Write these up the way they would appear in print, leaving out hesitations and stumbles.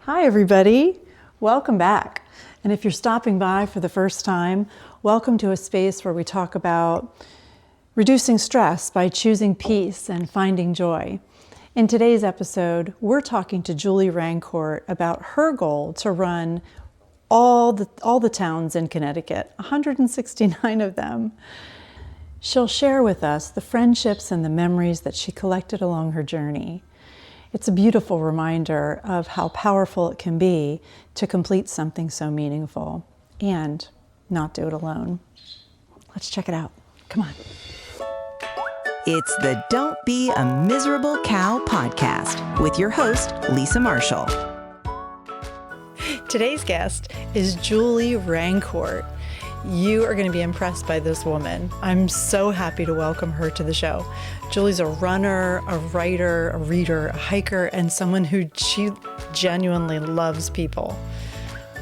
Hi, everybody. Welcome back. And if you're stopping by for the first time, welcome to a space where we talk about reducing stress by choosing peace and finding joy. In today's episode, we're talking to Julie Rancourt about her goal to run all the towns in Connecticut, 169 of them. She'll share with us the friendships and the memories that she collected along her journey. It's a beautiful reminder of how powerful it can be to complete something so meaningful and not do it alone. Let's check it out. Come on. It's the Don't Be a Miserable Cow podcast with your host, Lisa Marshall. Today's guest is Julie Rancourt. You are going to be impressed by this woman. I'm so happy to welcome her to the show. Julie's a runner, a writer, a reader, a hiker, and someone who she genuinely loves people.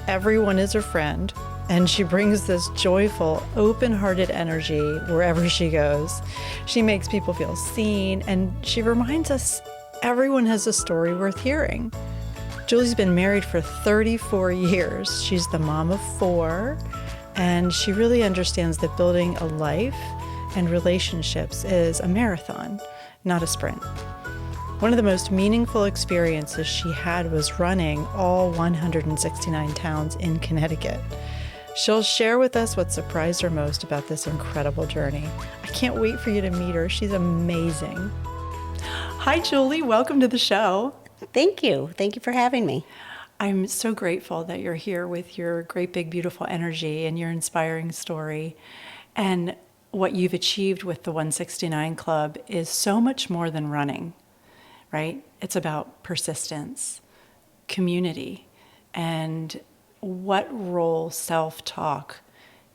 Everyone is her friend, and she brings this joyful, open-hearted energy wherever she goes. She makes people feel seen, and she reminds us everyone has a story worth hearing. Julie's been married for 34 years. She's the mom of 4. And she really understands that building a life and relationships is a marathon, not a sprint. One of the most meaningful experiences she had was running all 169 towns in Connecticut. She'll share with us what surprised her most about this incredible journey. I can't wait for you to meet her. She's amazing. Hi, Julie. Welcome to the show. Thank you. Thank you for having me. I'm so grateful that you're here with your great, big, beautiful energy and your inspiring story. And what you've achieved with the 169 Club is so much more than running, right? It's about persistence, community, and what role self-talk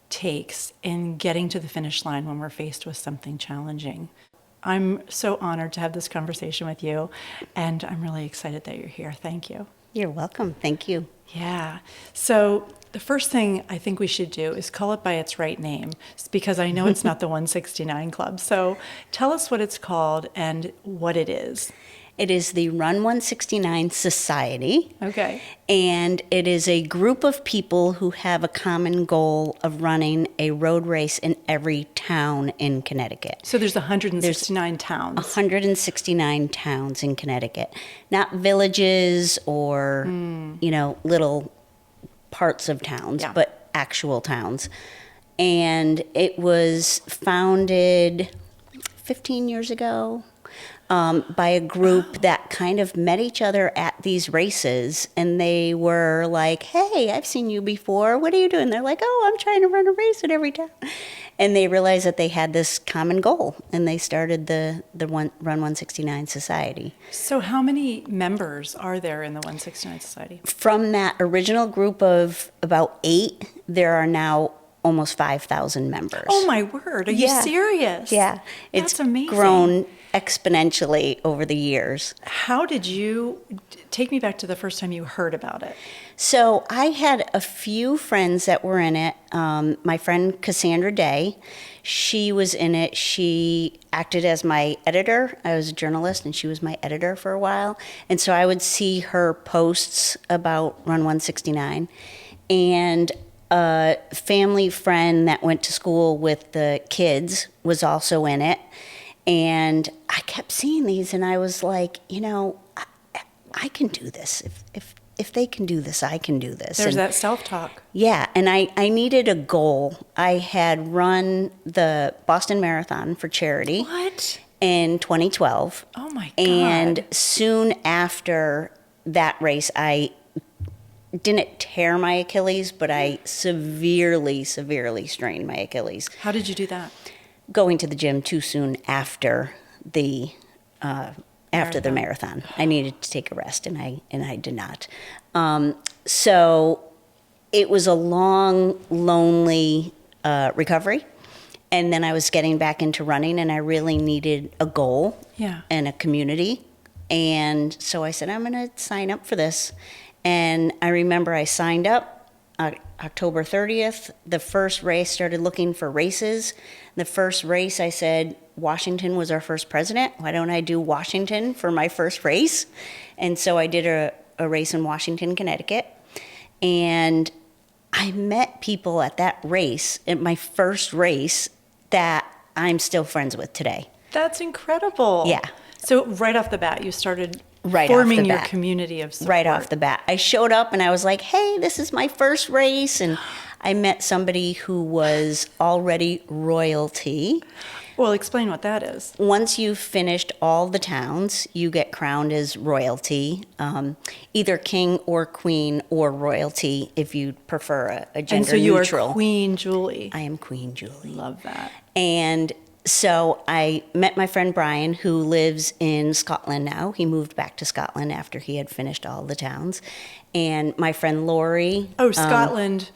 takes in getting to the finish line when we're faced with something challenging. I'm so honored to have this conversation with you, and I'm really excited that you're here. Thank you. You're welcome. Thank you. Yeah. So the first thing I think we should do is call it by its right name, because I know it's not the 169 Club. So tell us what it's called and what it is. It is the Run 169 Society. Okay. And it is a group of people who have a common goal of running a road race in every town in Connecticut. So there's 169 towns. 169 towns in Connecticut. Not villages or, little parts of towns, but actual towns. And it was founded 15 years ago. By a group that kind of met each other at these races, and they were like, hey, I've seen you before. What are you doing? They're like, oh, I'm trying to run a race at every town. And they realized that they had this common goal, and they started the Run 169 Society. So how many members are there in the 169 Society? From that original group of about 8, there are now almost 5,000 members. Oh, my word. Are you serious? Yeah. That's amazing. Grown exponentially over the years. How did you take me back to the first time you heard about it? So I had a few friends that were in it. My friend Cassandra Day, she was in it. She acted as my editor. I was a journalist, and she was my editor for a while. And so I would see her posts about Run 169. And a family friend that went to school with the kids was also in it. And I kept seeing these, and I was like, I can do this. If they can do this, I can do this. There's that self-talk. Yeah, and I needed a goal. I had run the Boston Marathon for charity. What? In 2012. Oh, my God. And soon after that race, I didn't tear my Achilles, but I severely strained my Achilles. How did you do that? Going to the gym too soon after the marathon. I needed to take a rest, and I did not. So it was a long, lonely recovery, and then I was getting back into running, and I really needed a goal and a community. And so I said, I'm going to sign up for this. And I remember I signed up October 30th. The first race, started looking for races. The first race, I said, Washington was our first president. Why don't I do Washington for my first race? And so I did a race in Washington, Connecticut. And I met people at that race, at my first race, that I'm still friends with today. That's incredible. Yeah. So right off the bat, you started Right forming off the your bat. community of support. Right off the bat. I showed up and I was like, hey, this is my first race. And I met somebody who was already royalty. Well, explain what that is. Once you've finished all the towns, you get crowned as royalty, either king or queen or royalty if you prefer a gender And so you neutral. are Queen Julie. I am Queen Julie. Love that. And so I met my friend Brian, who lives in Scotland now. He moved back to Scotland after he had finished all the towns. And my friend Lori. Oh, Scotland.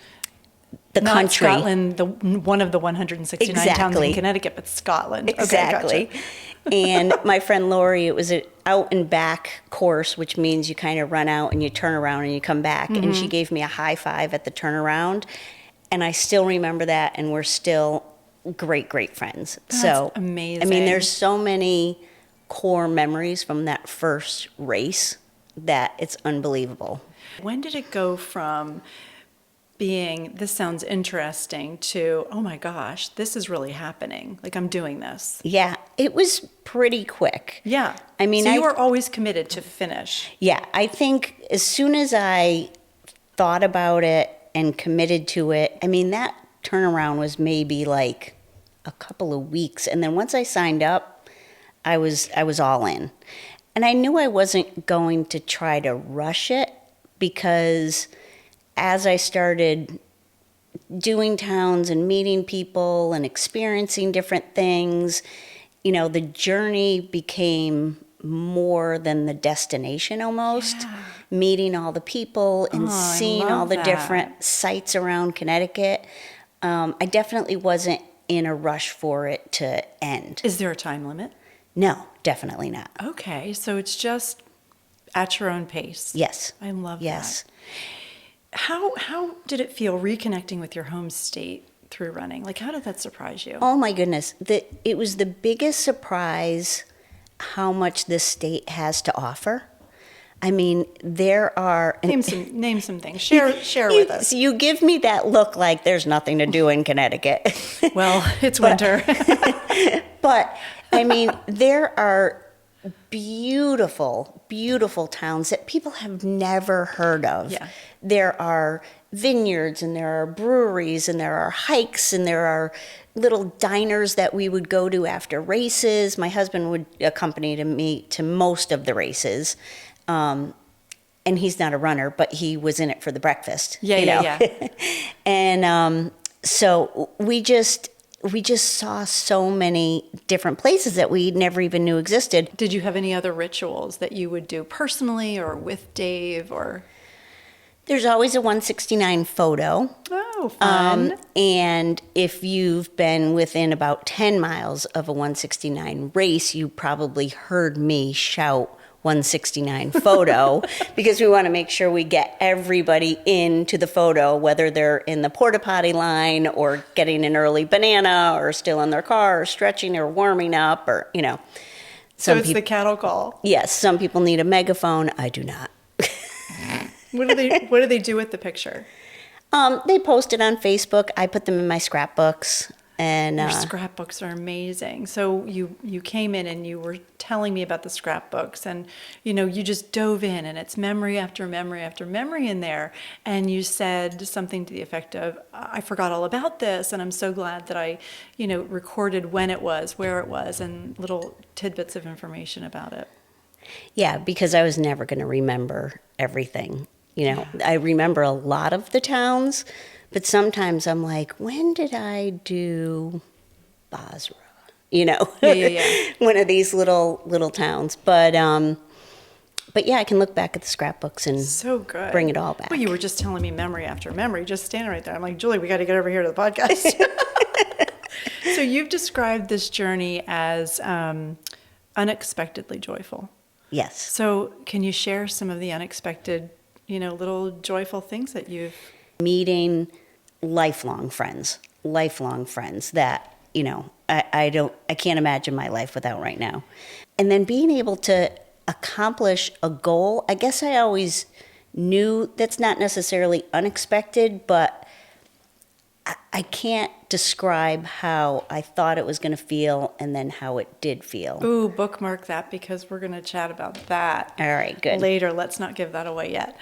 The Not country. Scotland, one of the 169 towns in Exactly. Connecticut, but Scotland. Exactly. Okay, gotcha. And my friend Lori, it was an out and back course, which means you kind of run out and you turn around and you come back. And she gave me a high five at the turnaround. And I still remember that, and we're still great, great friends. That's amazing. I mean, there's so many core memories from that first race that it's unbelievable. When did it go from being, this sounds interesting, to, oh my gosh, this is really happening? Like, I'm doing this. Yeah, it was pretty quick. Yeah. I mean, so you were always committed to finish. Yeah, I think as soon as I thought about it and committed to it, I mean, that turnaround was maybe like a couple of weeks. And then once I signed up, I was all in. And I knew I wasn't going to try to rush it, because as I started doing towns and meeting people and experiencing different things, you know, the journey became more than the destination almost. Yeah. Meeting all the people and I seeing all love the that. different sites around Connecticut. I definitely wasn't in a rush for it to end. Is there a time limit? No, definitely not. Okay, so it's just at your own pace. Yes. I love Yes. that. How did it feel reconnecting with your home state through running? Like, how did that surprise you? Oh my goodness. It was the biggest surprise how much this state has to offer. I mean, there are... Name some things. Share with us. You give me that look like there's nothing to do in Connecticut. Well, it's winter. But, I mean, there are beautiful, beautiful towns that people have never heard of. Yeah. There are vineyards, and there are breweries, and there are hikes, and there are little diners that we would go to after races. My husband would accompany me to most of the races. And he's not a runner, but he was in it for the breakfast. Yeah. And so we just saw so many different places that we never even knew existed. Did you have any other rituals that you would do personally or with Dave or? There's always a 169 photo. Oh, fun. And if you've been within about 10 miles of a 169 race, you probably heard me shout 169 photo because we want to make sure we get everybody into the photo, whether they're in the porta potty line or getting an early banana or still in their car or stretching or warming up, or, you know. So it's the cattle call. Yes, some people need a megaphone. I do not. What do they do with the picture? They post it on Facebook. I put them in my scrapbooks. And Your scrapbooks are amazing. So you came in and you were telling me about the scrapbooks, and you just dove in, and it's memory after memory after memory in there. And you said something to the effect of, "I forgot all about this, and I'm so glad that I, recorded when it was, where it was, and little tidbits of information about it." Yeah, because I was never going to remember everything. I remember a lot of the towns. But sometimes I'm like, when did I do Basra? Yeah. One of these little towns. But yeah, I can look back at the scrapbooks and so good. Bring it all back. Well, you were just telling me memory after memory, just standing right there. I'm like, Julie, we got to get over here to the podcast. So you've described this journey as unexpectedly joyful. Yes. So can you share some of the unexpected, little joyful things that you've... Meeting lifelong friends that, I can't imagine my life without right now. And then being able to accomplish a goal. I guess I always knew that's not necessarily unexpected, but I can't describe how I thought it was going to feel and then how it did feel. Ooh, bookmark that because we're going to chat about that. All right, good. Later. Let's not give that away yet.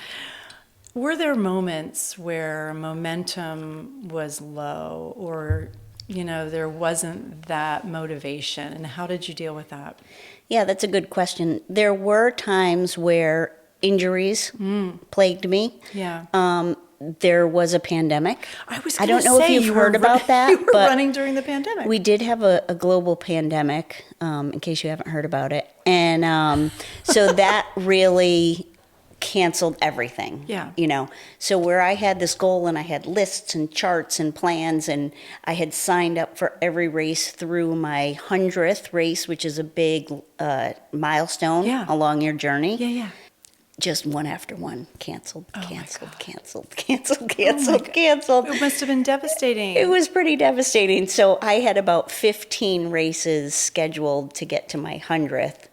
Were there moments where momentum was low or, there wasn't that motivation? And how did you deal with that? Yeah, that's a good question. There were times where injuries plagued me. Yeah. There was a pandemic. I don't know if you've heard about that. You were but running during the pandemic. We did have a global pandemic, in case you haven't heard about it. And so that really canceled everything. Yeah. So where I had this goal and I had lists and charts and plans and I had signed up for every race through my 100th race, which is a big milestone along your journey. Yeah. Just one after one, canceled. It must have been devastating. It was pretty devastating. So I had about 15 races scheduled to get to my 100th,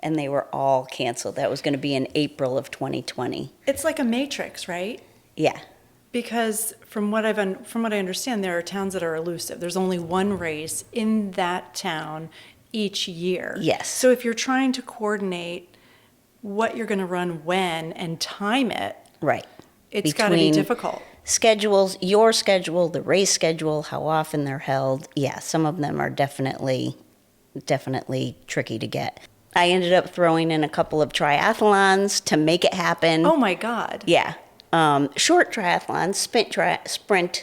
and they were all canceled. That was going to be in April of 2020. It's like a matrix, right? Yeah. Because from what I understand, there are towns that are elusive. There's only one race in that town each year. Yes. So if you're trying to coordinate what you're going to run when and time it, right, it's got to be difficult. Schedules, your schedule, the race schedule, how often they're held. Yeah, some of them are definitely tricky to get. I ended up throwing in a couple of triathlons to make it happen. Oh my God. Yeah. Short triathlons, sprint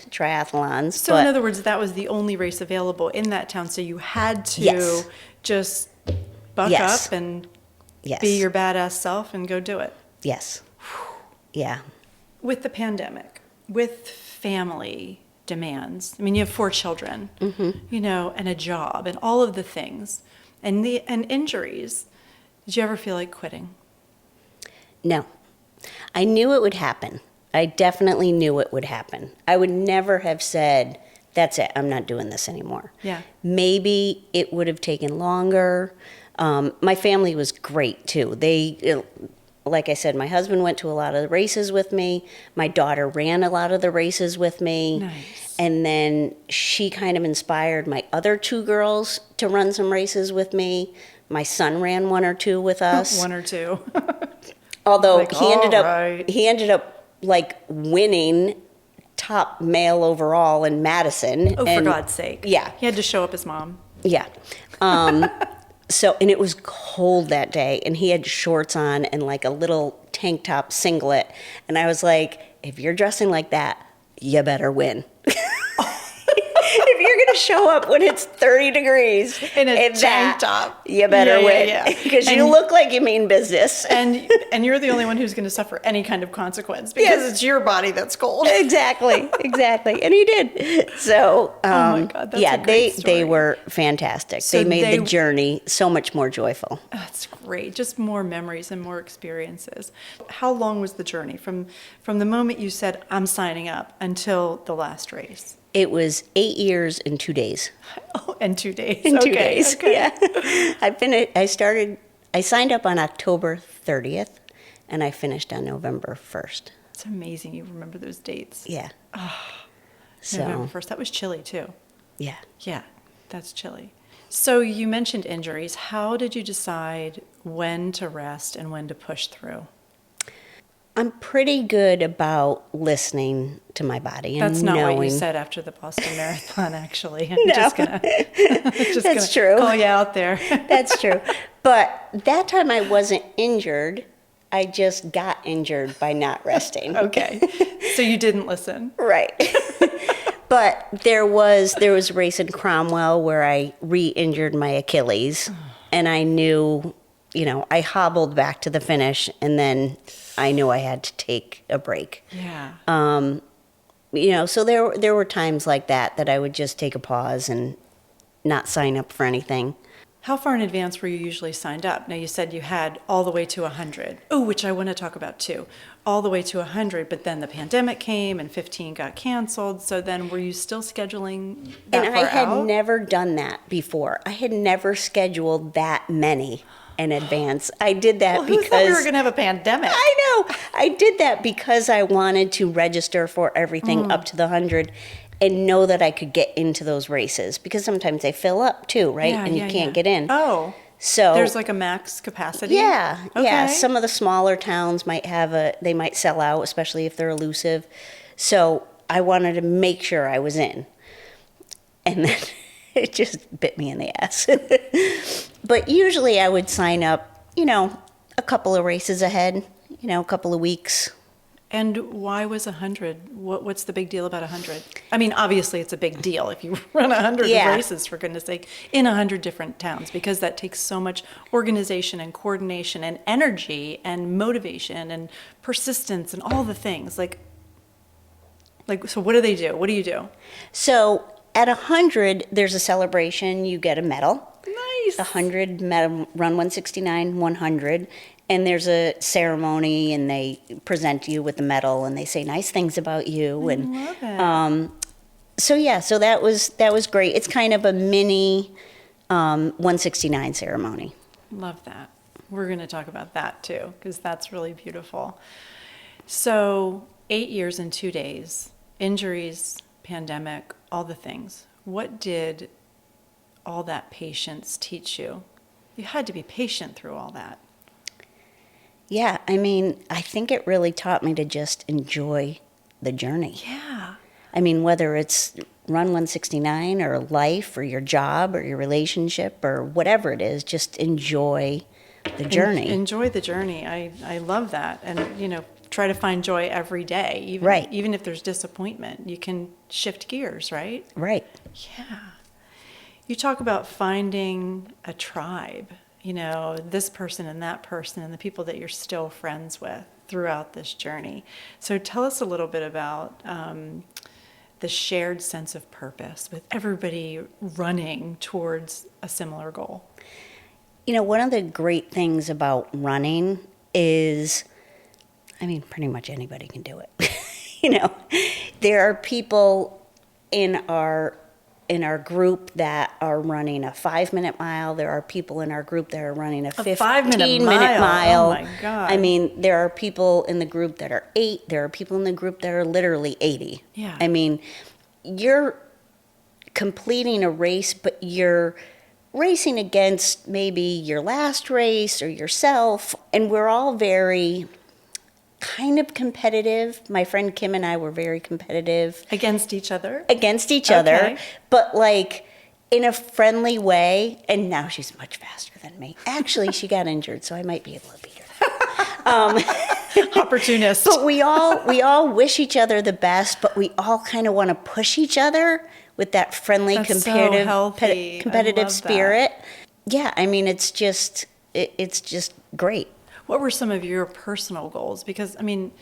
triathlons. So in other words, that was the only race available in that town, so you had to just buck up and be your badass self and go do it. Yes. Yeah. With the pandemic, with family demands, I mean, you have 4 children, and a job and all of the things and injuries. Did you ever feel like quitting? No. I knew it would happen. I definitely knew it would happen. I would never have said, that's it, I'm not doing this anymore. Yeah. Maybe it would have taken longer. My family was great too. Like I said, my husband went to a lot of the races with me. My daughter ran a lot of the races with me. Nice. And then she kind of inspired my other 2 girls to run some races with me. My son ran 1 or 2 with us. 1 or 2. Although like, he ended up like winning top male overall in Madison. Oh, for God's sake. Yeah. He had to show up his mom. Yeah. And it was cold that day, and he had shorts on and like a little tank top singlet. And I was like, if you're dressing like that, you better win. If you're going to show up when it's 30 degrees in a tank top, you better win. Because you look like you mean business. And you're the only one who's going to suffer any kind of consequence because it's your body that's cold. Exactly. And he did. So, oh my God, that's a great story. They were fantastic. So they made the journey so much more joyful. That's great. Just more memories and more experiences. How long was the journey from the moment you said, I'm signing up, until the last race? It was 8 years and 2 days. Oh, and 2 days. In 2 days, okay. Yeah. I signed up on October 30th, and I finished on November 1st. It's amazing you remember those dates. Yeah. November 1st. That was chilly, too. Yeah. Yeah, that's chilly. So you mentioned injuries. How did you decide when to rest and when to push through? I'm pretty good about listening to my body and That's not knowing. what you said after the Boston Marathon, actually. I'm No. just gonna That's true. call you out there. That's true. But that time I wasn't injured. I just got injured by not resting. Okay. So you didn't listen. Right. But there was a race in Cromwell where I re-injured my Achilles, and I knew, I hobbled back to the finish, and then I knew I had to take a break. Yeah. So there were times like that I would just take a pause and not sign up for anything. How far in advance were you usually signed up? Now, you said you had all the way to 100. Oh, which I want to talk about too. All the way to 100, but then the pandemic came and 15 got canceled. So then were you still scheduling that and far I had out? never done that before. I had never scheduled that many in advance. I did that Who because thought we were going to have a pandemic? I know. I did that because I wanted to register for everything up to the 100 and know that I could get into those races, because sometimes they fill up too, right? Yeah, and you yeah, can't yeah. get in. Oh, So there's like a max capacity? yeah, yeah. Okay. Some of the smaller towns they might sell out, especially if they're elusive. So I wanted to make sure I was in. And then it just bit me in the ass. But usually I would sign up, a couple of races ahead, a couple of weeks. And why was 100? What's the big deal about 100? I mean, obviously it's a big deal if you run 100 Yeah. races, for goodness sake, in 100 different towns, because that takes so much organization and coordination and energy and motivation and persistence and all the things. Like, so what do they do? What do you do? So at 100, there's a celebration. You get a medal. Nice. 100 medal, run 169, 100. And there's a ceremony, and they present you with the medal, and they say nice things about you. I And love it. so that was great. It's kind of a mini 169 ceremony. Love that. We're going to talk about that too, because that's really beautiful. So 8 years and 2 days, injuries, pandemic, all the things. What did all that patience teach you? You had to be patient through all that. Yeah, I mean, I think it really taught me to just enjoy the journey. Yeah. I mean, whether it's run 169 or life or your job or your relationship or whatever it is, just enjoy the journey. Enjoy the journey. I love that. And, try to find joy every day. Even if there's disappointment, you can shift gears, right? Right. Yeah. You talk about finding a tribe, this person and that person and the people that you're still friends with throughout this journey. So tell us a little bit about the shared sense of purpose with everybody running towards a similar goal. One of the great things about running is, pretty much anybody can do it. There are people in our group that are running a 5-minute mile. There are people in our group that are running a 15-minute mile. Oh my God. There are people in the group that are 8. There are people in the group that are literally 80. Yeah. You're completing a race, but you're racing against maybe your last race or yourself. And we're all very kind of competitive. My friend Kim and I were very competitive. Against each other? Against each other, but in a friendly way. And now she's much faster than me. Actually, she got injured, so I might be able to beat her. Opportunist. But we all wish each other the best, but we all kind of want to push each other with that friendly, That's so healthy. competitive spirit. Yeah, it's just great. What were some of your personal goals? Because, I'm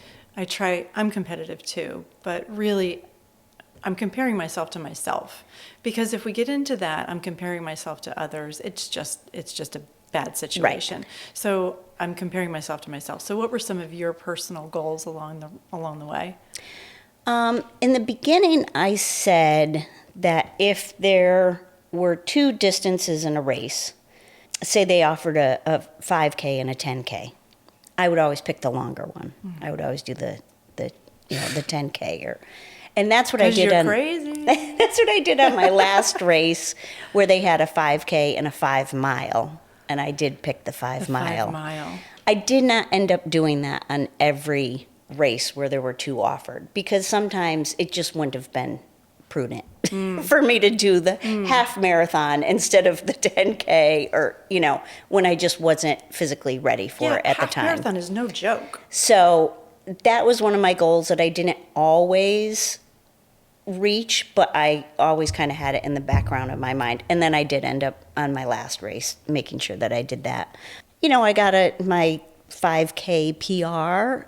competitive too, but really I'm comparing myself to myself. Because if we get into that, I'm comparing myself to others, it's just a bad situation. Right. So I'm comparing myself to myself. So what were some of your personal goals along the way? In the beginning, I said that if there were 2 distances in a race, say they offered a 5K and a 10K, I would always pick the longer one. Mm-hmm. I would always do the 10K and that's what I did. You're crazy. That's what I did on my last race, where they had a 5K and a 5 mile, and I did pick the 5 mile. 5 mile. I did not end up doing that on every race where there were 2 offered, because sometimes it just wouldn't have been prudent for me to do the half marathon instead of the 10K, or when I just wasn't physically ready for it at the time. Half marathon is no joke. So that was one of my goals that I didn't always reach, but I always kind of had it in the background of my mind. And then I did end up on my last race making sure that I did that. I got my 5K PR,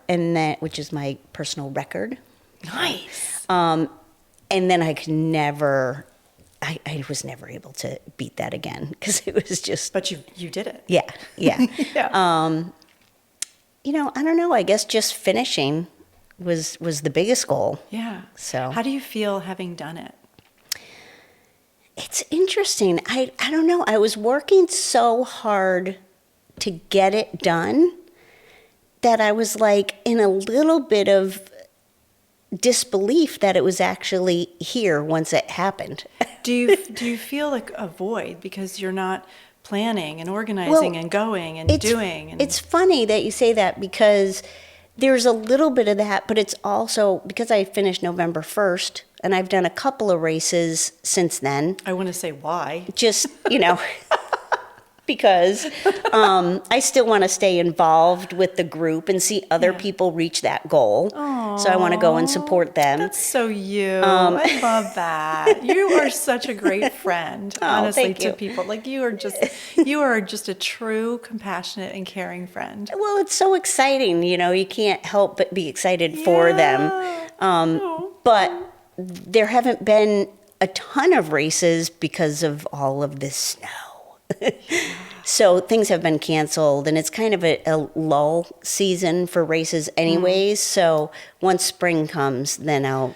which is my personal record. Nice. And then I could never, I was never able to beat that again, because it was just. But you did it. Yeah. Yeah. I don't know. I guess just finishing was the biggest goal. Yeah. So. How do you feel having done it? It's interesting. I don't know. I was working so hard to get it done that I was like in a little bit of disbelief that it was actually here once it happened. Do you feel like a void because you're not planning and organizing and going and doing? And it's funny that you say that because there's a little bit of that, but it's also because I finished November 1st and I've done a couple of races since then. I want to say why. Just, because I still want to stay involved with the group and see other people reach that goal. Aww, so I want to go and support them. That's so you. I love that. You are such a great friend, honestly, thank you. to people. Like you are just a true, compassionate, and caring friend. Well, it's so exciting. You can't help but be excited for them. But there haven't been a ton of races because of all of this snow. So things have been canceled, and it's kind of a lull season for races anyways. So once spring comes, then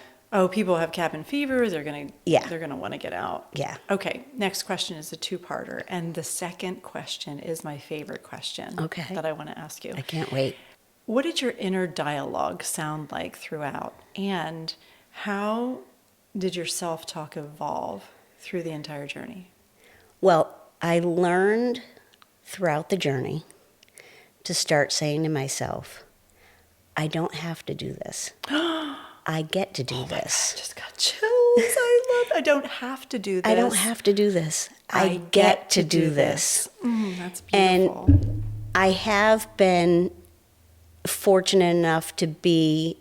People have cabin fever. They're gonna want to get out. Yeah. Okay. Next question is a two-parter, and the second question is my favorite question. Okay. That I want to ask you. I can't wait. What did your inner dialogue sound like throughout, and how did your self-talk evolve through the entire journey? Well, I learned throughout the journey to start saying to myself, I don't have to do this. I get to do this. I just got chills. I don't have to do this. I don't have to do this. I get to do this. That's beautiful. And I have been fortunate enough to be,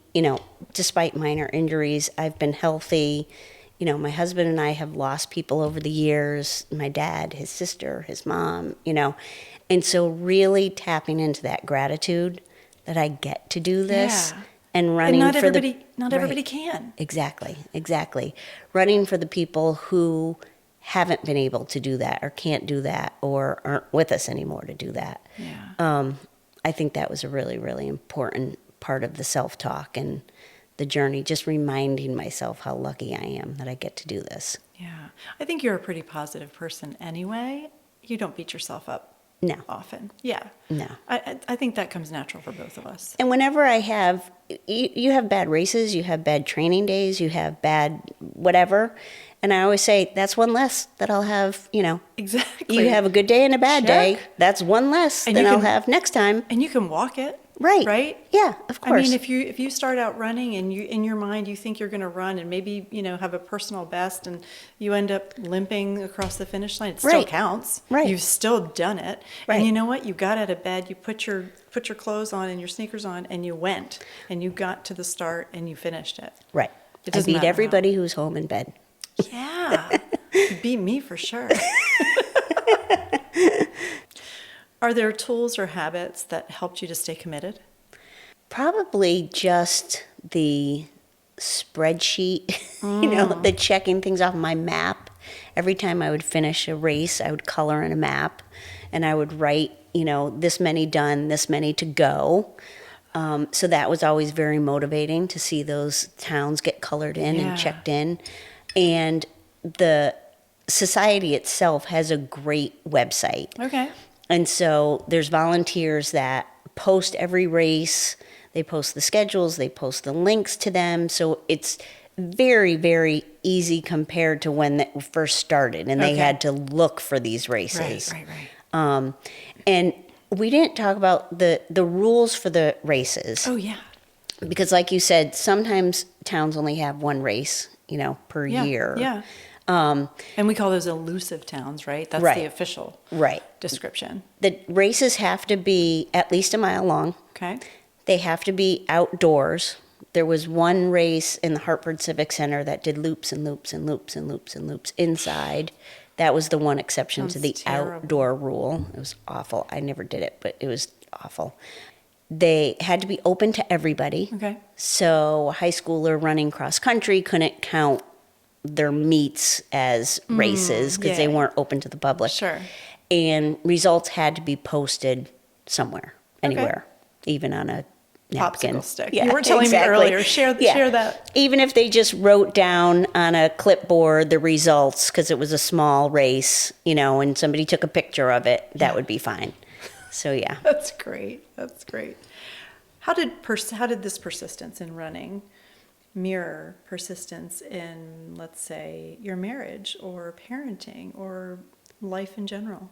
despite minor injuries, I've been healthy. My husband and I have lost people over the years, my dad, his sister, his mom, and so really tapping into that gratitude that I get to do this and running and for not everybody can. Exactly. Running for the people who haven't been able to do that or can't do that or aren't with us anymore to do that. Yeah. I think that was a really, really important part of the self-talk and the journey, just reminding myself how lucky I am that I get to do this. Yeah. I think you're a pretty positive person anyway. You don't beat yourself up often. Yeah. No. I think that comes natural for both of us. And whenever I have, you have bad races, you have bad training days, you have bad whatever. And I always say, that's one less that I'll have, Exactly. You have a good day and a bad day. That's one less than I'll have next time. And you can walk it. Right. Right? Yeah, of course. I mean, if you start out running and you in your mind you think you're going to run and maybe, have a personal best and you end up limping across the finish line, it still counts. Right. You've still done it. Right. And you know what? You got out of bed, you put your clothes on and your sneakers on and you went and you got to the start and you finished it. Right. It I doesn't beat matter everybody who's home in bed. Yeah. You beat me for sure. Are there tools or habits that helped you to stay committed? Probably just the spreadsheet, the checking things off my map. Every time I would finish a race, I would color in a map and I would write, this many done, this many to go. So that was always very motivating to see those towns get colored in and checked in. And the society itself has a great website. Okay. And so there's volunteers that post every race. They post the schedules, they post the links to them. So it's very, very easy compared to when that first started and they had to look for these races. Right. And we didn't talk about the rules for the races. Oh, yeah. Because like you said, sometimes towns only have one race, per year. Yeah. And we call those elusive towns, right? That's the official description. The races have to be at least a mile long. Okay. They have to be outdoors. There was one race in the Hartford Civic Center that did loops and loops and loops and loops and loops inside. That was the one exception to the outdoor rule. It was awful. I never did it, but it was awful. They had to be open to everybody. Okay. So a high schooler running cross country couldn't count their meets as races because they weren't open to the public. Sure. And results had to be posted somewhere, anywhere, even on a napkin. Popsicle stick. Yeah, you were telling me earlier. Share that. Even if they just wrote down on a clipboard the results because it was a small race, and somebody took a picture of it, that would be fine. So yeah. That's great. That's great. How did this persistence in running mirror persistence in, let's say, your marriage or parenting or life in general?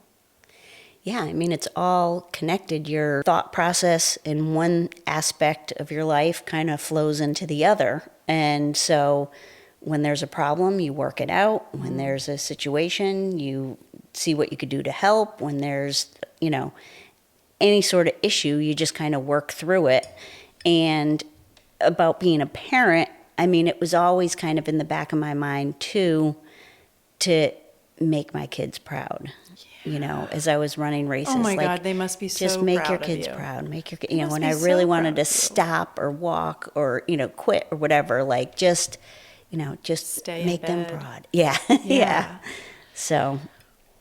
Yeah, I mean, it's all connected. Your thought process in one aspect of your life kind of flows into the other. And so when there's a problem, you work it out. When there's a situation, you see what you could do to help. When there's, any sort of issue, you just kind of work through it. And about being a parent, I mean, it was always kind of in the back of my mind, too, to make my kids proud. As I was running races. Oh my God, they must be so just make proud your of kids you. proud. Make your They must when be I so really wanted proud to of you. stop or walk or quit or whatever, like just Stay in make them bed. proud. Yeah. Yeah. So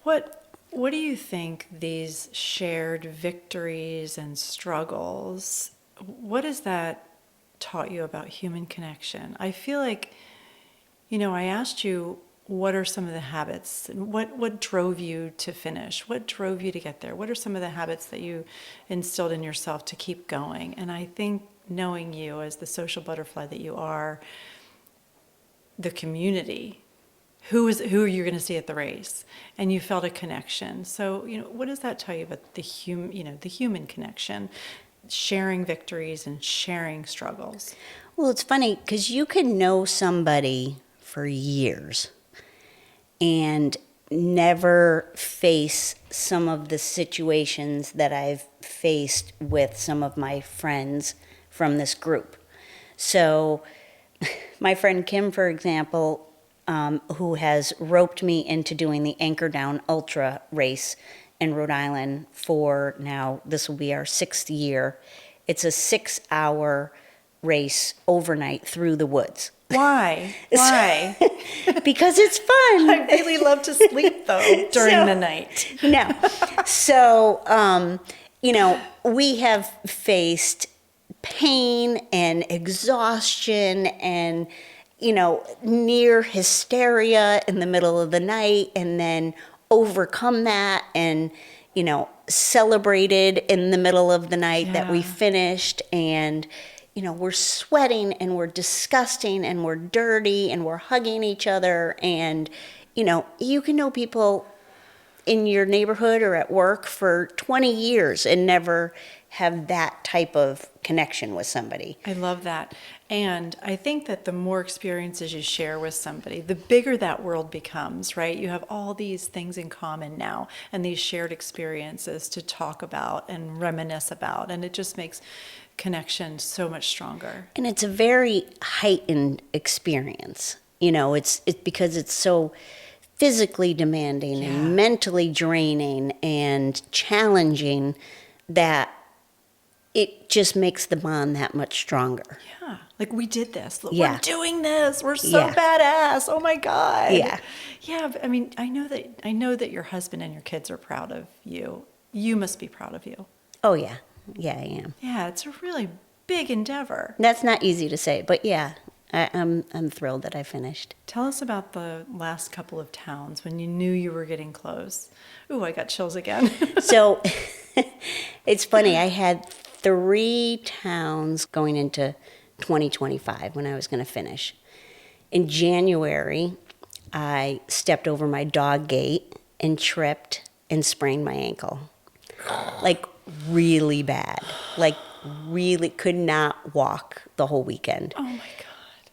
What do you think these shared victories and struggles, what has that taught you about human connection? I feel like, I asked you, what are some of the habits? What drove you to finish? What drove you to get there? What are some of the habits that you instilled in yourself to keep going? And I think knowing you as the social butterfly that you are, the community, who are you going to see at the race? And you felt a connection. So, what does that tell you about the human connection, sharing victories and sharing struggles? well, it's funny because you can know somebody for years and never face some of the situations that I've faced with some of my friends from this group. So my friend Kim, for example, who has roped me into doing the Anchor Down Ultra race in Rhode Island for now, this will be our 6th year. It's a 6-hour race overnight through the woods. Why? Why? Because it's fun. I really love to sleep, though, during the night. No. So, we have faced pain and exhaustion and, near hysteria in the middle of the night, and then overcome that and, celebrated in the middle of the night that we finished. And, we're sweating and we're disgusting and we're dirty and we're hugging each other. And, you can know people in your neighborhood or at work for 20 years and never have that type of connection with somebody. I love that. And I think that the more experiences you share with somebody, the bigger that world becomes, right? You have all these things in common now and these shared experiences to talk about and reminisce about. And it just makes connection so much stronger. And it's a very heightened experience. It's because it's so physically demanding and mentally draining and challenging that it just makes the bond that much stronger. Yeah. Like, we did this. Look, Yeah. we're doing this. We're so badass. Oh my God. Yeah. Yeah. But, I mean, I know that your husband and your kids are proud of you. You must be proud of you. Oh, yeah. Yeah, I am. Yeah. It's a really big endeavor. That's not easy to say, but yeah, I'm thrilled that I finished. Tell us about the last couple of towns when you knew you were getting close. Ooh, I got chills again. So it's funny. I had 3 towns going into 2025 when I was going to finish. In January, I stepped over my dog gate and tripped and sprained my ankle. Like, really bad. Like, really could not walk the whole weekend. Oh my God.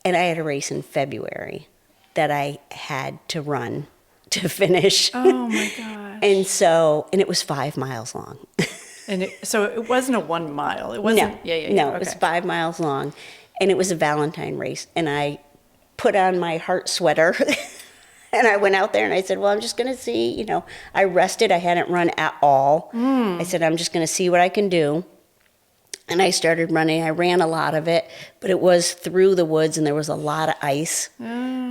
And I had a race in February that I had to run to finish. Oh my gosh. And it was 5 miles long. And so it wasn't a 1 mile. It wasn't. No, Yeah. no, Okay. it was 5 miles long, and it was a Valentine race. And I put on my heart sweater, and I went out there and I said, "Well, I'm just going to see." I rested. I hadn't run at all. I said, "I'm just going to see what I can do." And I started running. I ran a lot of it, but it was through the woods, and there was a lot of ice.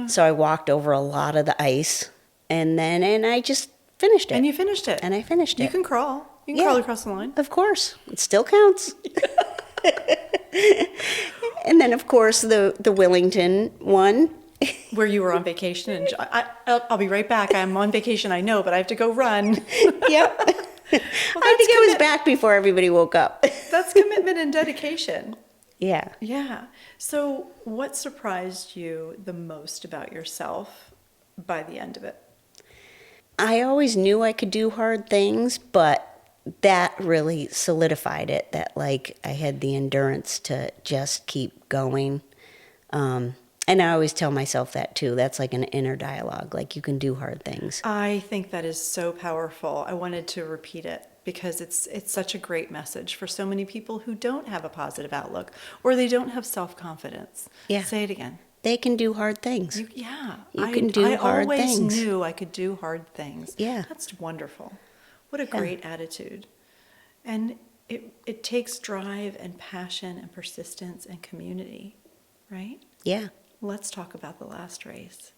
So I walked over a lot of the ice, and I just finished it. And you finished it. And I finished You it. can crawl. You can crawl across the line. Of course. It still counts. And then, of course, the Willington one. Where you were on vacation. And I'll be right back. I'm on vacation, I know, but I have to go run. Yep. I think I was back before everybody woke up. That's commitment and dedication. Yeah. Yeah. So what surprised you the most about yourself by the end of it? I always knew I could do hard things, but that really solidified it, that like I had the endurance to just keep going. And I always tell myself that too. That's like an inner dialogue, like you can do hard things. I think that is so powerful. I wanted to repeat it because it's such a great message for so many people who don't have a positive outlook or they don't have self-confidence. Yeah. Say it again. They can do hard things. You can do hard things. I always knew I could do hard things. Yeah. That's wonderful. What a great attitude. And it takes drive and passion and persistence and community, right? Yeah. Let's talk about the last race.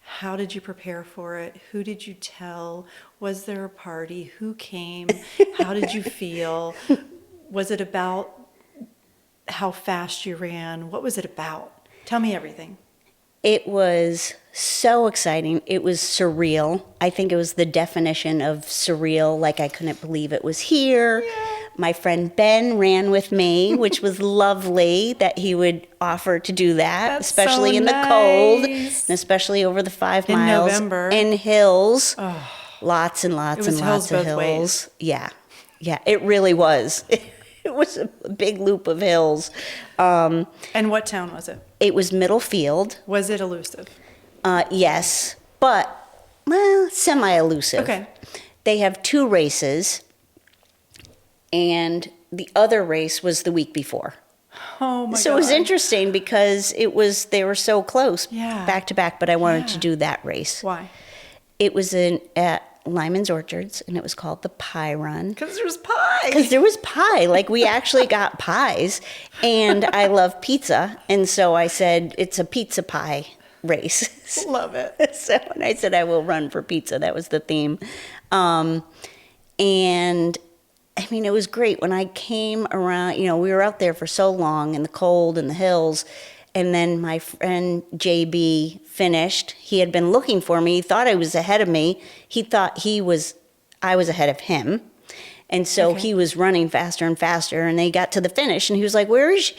How did you prepare for it? Who did you tell? Was there a party? Who came? How did you feel? Was it about how fast you ran? What was it about? Tell me everything. It was so exciting. It was surreal. I think it was the definition of surreal, like I couldn't believe it was here. Yeah. My friend Ben ran with me, which was lovely that he would offer to do that, That's especially so in the cold, and especially over the 5 miles. In November. In hills. Oh, lots and lots and lots of hills. Ways. Yeah. Yeah, it really was. It was a big loop of hills. And what town was it? It was Middlefield. Was it elusive? Yes, but, well, semi-elusive. Okay. They have 2 races, and the other race was the week before. Oh, my God. So it was interesting because they were so close, Yeah. back to back, but I wanted to do that race. Why? It was at Lyman's Orchards, and it was called the Pie Run. Because there was pie. Because there was pie. Like, we actually got pies, and I love pizza, and so I said, it's a pizza pie race. Love it. So when I said I will run for pizza, that was the theme. And, I mean, it was great. When I came around, we were out there for so long in the cold and the hills, and then my friend JB finished. He had been looking for me. He thought I was ahead of me. He thought I was ahead of him. And so he was running faster and faster, and they got to the finish, and he was like, where is she?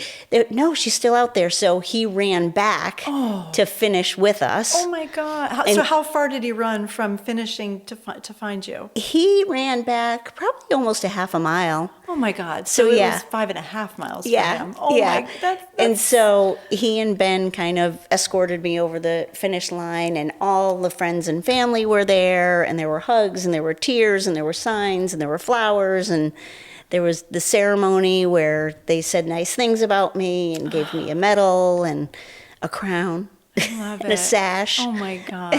No, she's still out there. So he ran back to finish with us. Oh, my God. So how far did he run from finishing to find you? He ran back probably almost a half a mile. Oh, my God. So it was 5.5 miles for him. Oh, my God. And so he and Ben kind of escorted me over the finish line, and all the friends and family were there, and there were hugs, and there were tears, and there were signs, and there were flowers, and there was the ceremony where they said nice things about me and gave me a medal and a crown. Love and a sash. Oh, my God.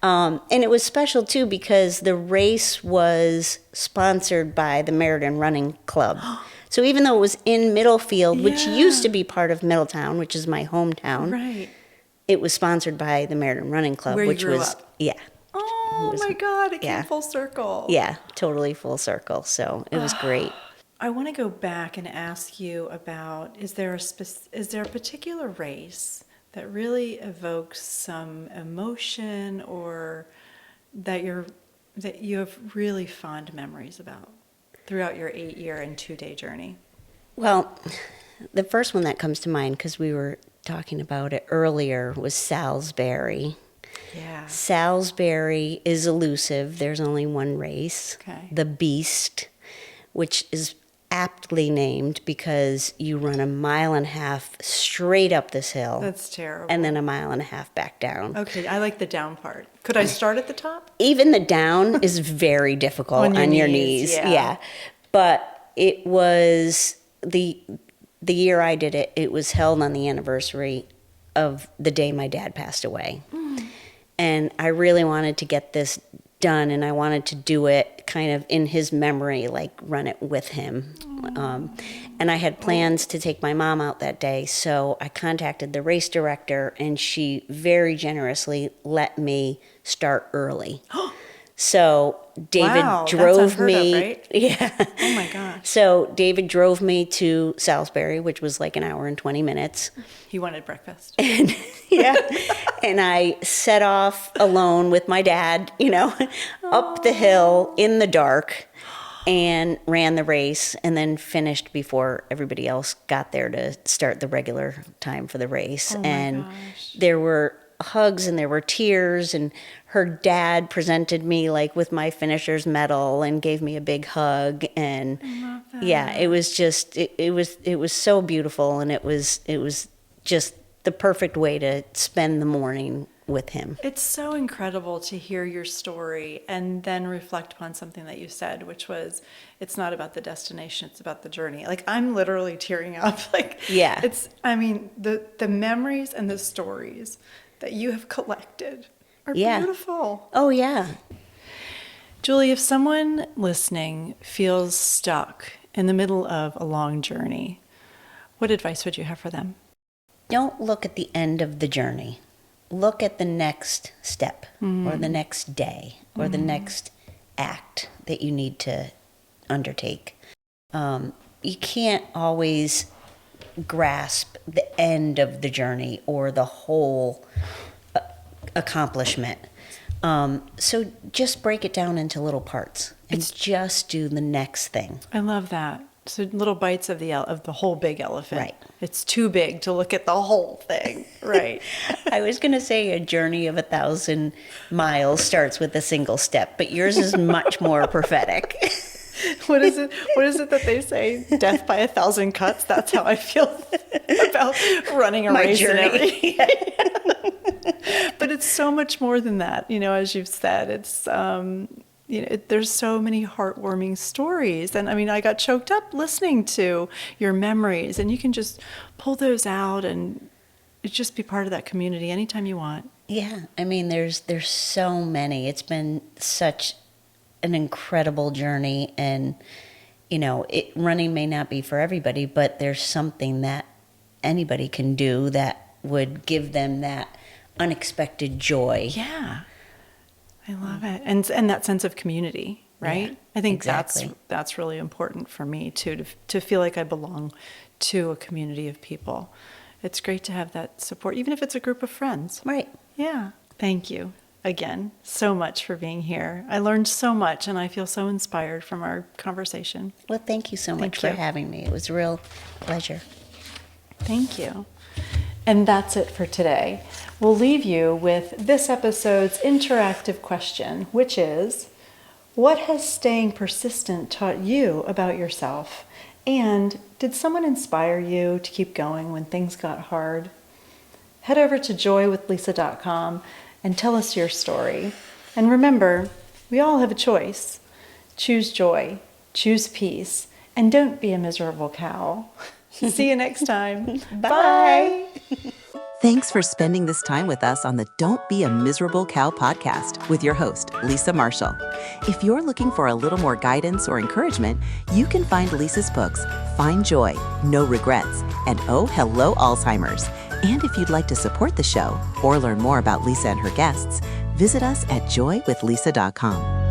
And it was special, too, because the race was sponsored by the Meriden Running Club. So even though it was in Middlefield, which used to be part of Middletown, which is my hometown, Right. it was sponsored by the Meriden Running Club, Where you which grew was, up. yeah. Oh, my God. It came full circle. Yeah, totally full circle. So it was great. I want to go back and ask you about, is there a particular race that really evokes some emotion or that you have really fond memories about throughout your 8-year and 2-day journey? Well, the first one that comes to mind, because we were talking about it earlier, was Salisbury. Yeah. Salisbury is elusive. There's only one race. Okay. The Beast, which is aptly named because you run 1.5 miles straight up this hill. That's terrible. And then 1.5 miles back down. Okay, I like the down part. Could I start at the top? Even the down is very difficult on your knees. Yeah. But it was the year I did it, it was held on the anniversary of the day my dad passed away. And I really wanted to get this done, and I wanted to do it kind of in his memory, like run it with him. And I had plans to take my mom out that day, so I contacted the race director, and she very generously let me start early. So David Wow, that's drove unheard me. of, right? Yeah. Oh my gosh. So David drove me to Salisbury, which was like an hour and 20 minutes. He wanted breakfast. And yeah. And I set off alone with my dad, up the hill in the dark and ran the race and then finished before everybody else got there to start the regular time for the race. Oh my and gosh. there were hugs and there were tears, and her dad presented me like with my finisher's medal and gave me a big hug. And I love that. yeah, it was just it was so beautiful, and it was just the perfect way to spend the morning with him. It's so incredible to hear your story and then reflect upon something that you said, which was, it's not about the destination, it's about the journey. Like, I'm literally tearing up. Like, Yeah. The memories and the stories that you have collected are Yeah. beautiful. Oh yeah. Julie, if someone listening feels stuck in the middle of a long journey, what advice would you have for them? Don't look at the end of the journey. Look at the next step or the next day or the next act that you need to undertake. You can't always grasp the end of the journey or the whole accomplishment. So just break it down into little parts and just do the next thing. I love that. So little bites of the whole big elephant. Right. It's too big to look at the whole thing. Right. I was going to say a journey of 1,000 miles starts with a single step, but yours is much more prophetic. What is it that they say? Death by 1,000 cuts. That's how I feel about running a My race and journey. everything. But it's so much more than that. As you've said, it's there's so many heartwarming stories. And I got choked up listening to your memories, and you can just pull those out and just be part of that community anytime you want. Yeah, there's so many. It's been such an incredible journey, and running may not be for everybody, but there's something that anybody can do that would give them that unexpected joy. Yeah. I love it. And that sense of community, right? Yeah, I think exactly. that's really important for me too, to feel like I belong to a community of people. It's great to have that support, even if it's a group of friends. Right. Yeah. Thank you again so much for being here. I learned so much, and I feel so inspired from our conversation. Well, thank you so much Thank you. for having me. It was a real pleasure. Thank you. And that's it for today. We'll leave you with this episode's interactive question, which is, what has staying persistent taught you about yourself? And did someone inspire you to keep going when things got hard? Head over to joywithlisa.com and tell us your story. And remember, we all have a choice. Choose joy, choose peace, and don't be a miserable cow. See you next time. Bye. Thanks for spending this time with us on the Don't Be a Miserable Cow podcast with your host, Lisa Marshall. If you're looking for a little more guidance or encouragement, you can find Lisa's books, Find Joy, No Regrets, and Oh, Hello, Alzheimer's. And if you'd like to support the show or learn more about Lisa and her guests, visit us at joywithlisa.com.